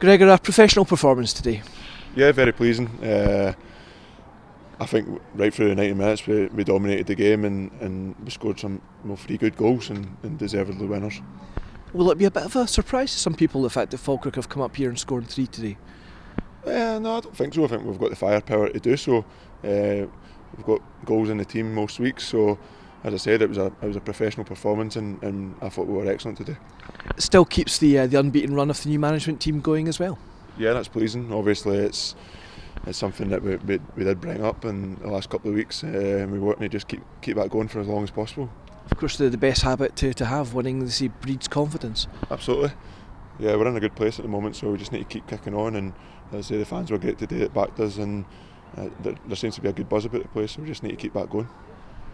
Gregor, a professional performance today. Yeah, very pleasing. I think right through the 90 minutes we dominated the game and we scored some 3 good goals and deservedly winners. Will it be a bit of a surprise to some people the fact that Falkirk have come up here and scored 3 today? No, I don't think so. I think we've got the firepower to do so. We've got goals in the team most weeks, so as I said, it was a professional performance and I thought we were excellent today. It still keeps the unbeaten run of the new management team going as well. Yeah, that's pleasing. Obviously, it's something that we did bring up in the last couple of weeks, and we want to just keep that going for as long as possible. Of course, the best habit to have, winning, they say, breeds confidence. Absolutely. Yeah, we're in a good place at the moment, so we just need to keep kicking on. And as I say, the fans were great today that backed us, and there seems to be a good buzz about the place, so we just need to keep that going.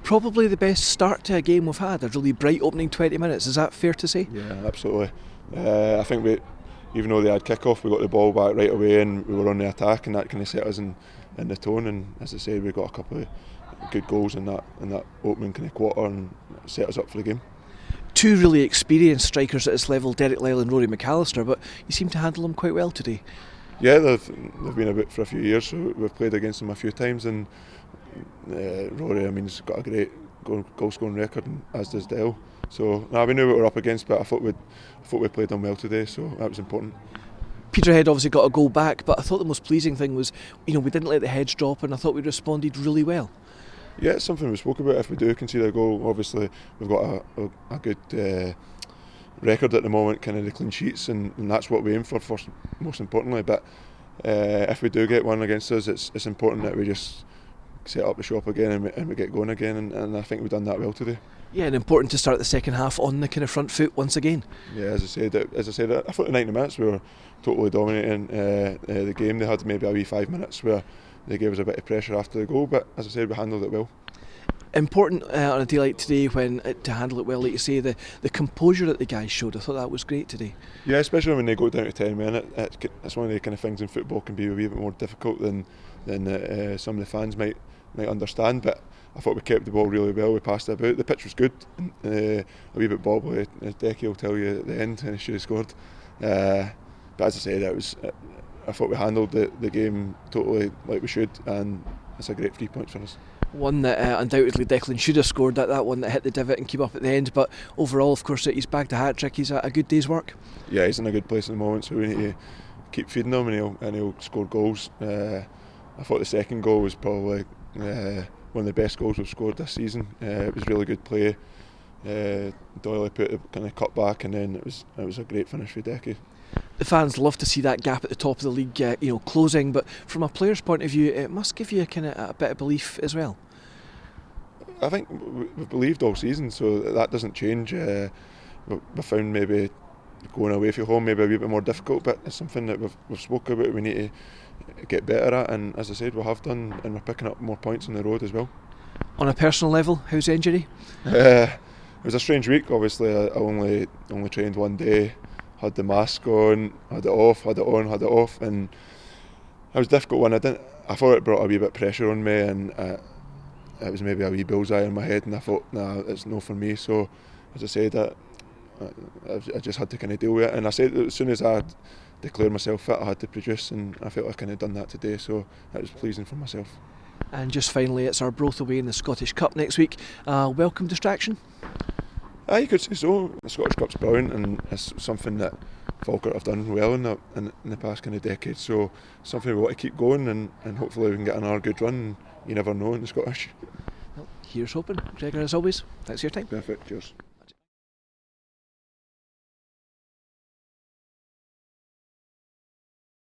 Probably the best start to a game we've had, a really bright opening 20 minutes, is that fair to say? Yeah, absolutely. I think even though they had kick-off, we got the ball back right away and we were on the attack, and that kind of set us in the tone. And as I say, we got a couple of good goals in that opening kind of quarter and set us up for the game. 2 really experienced strikers at this level, Derek Lyle and Rory McAllister, but you seem to handle them quite well today. Yeah, they've been about for a few years, so we've played against them a few times, and Rory, has got a great goal scoring record, and as does Dale. So we knew what we were up against, but I thought we played them well today, so that was important. Peterhead obviously got a goal back, but I thought the most pleasing thing was, we didn't let the heads drop, and I thought we responded really well. Yeah, it's something we spoke about. If we do concede a goal, obviously we've got a good record at the moment, kind of the clean sheets, and that's what we aim for first, most importantly. But if we do get one against us, it's important that we just set up the shop again and we get going again, and I think we've done that well today. Yeah, and important to start the second half on the kind of front foot once again. Yeah, as I said, I thought the 90 minutes we were totally dominating the game. They had maybe a wee 5 minutes where they gave us a bit of pressure after the goal, but as I said, we handled it well. Important on a day like today to handle it well, like you say, the composure that the guys showed. I thought that was great today. Yeah, especially when they go down to 10 men. It's one of the kind of things in football can be a wee bit more difficult than some of the fans might understand. But I thought we kept the ball really well. We passed it about. The pitch was good. A wee bit bobbly, as Decky will tell you at the end, and he should have scored. But as I said, I thought we handled the game totally like we should, and it's a great 3 points for us. One that undoubtedly Declan should have scored, that one that hit the divot and came up at the end, but overall, of course, he's bagged a hat-trick. He's a good day's work. Yeah, he's in a good place at the moment, so we need to keep feeding him, and he'll score goals. I thought the second goal was probably one of the best goals we've scored this season. It was really good play. Doyle put the kind of cut back, and then it was a great finish for Decky. The fans love to see that gap at the top of the league, closing. But from a player's point of view, it must give you a bit of belief as well. I think we've believed all season, so that doesn't change. We found maybe going away from home maybe a wee bit more difficult, but it's something that we've spoken about. We need to get better at, and as I said, we have done, and we're picking up more points on the road as well. On a personal level, how's the injury? It was a strange week. Obviously, I only trained one day. Had the mask on, had it off, had it on, had it off, and it was a difficult one. I thought it brought a wee bit of pressure on me, and it was maybe a wee bullseye in my head, and I thought, nah, it's no for me. So, as I said, I just had to kind of deal with it. And I said as soon as I had declared myself fit, I had to produce, and I felt I kind of done that today. So it was pleasing for myself. And just finally, it's Arbroath away in the Scottish Cup next week. Welcome distraction. You could say so. The Scottish Cup's brilliant, and it's something that Falkirk have done well in the past kind of decade. So something we want to keep going, and hopefully we can get another good run. You never know in the Scottish. Well, here's hoping. Gregor, as always, thanks for your time. Perfect. Cheers.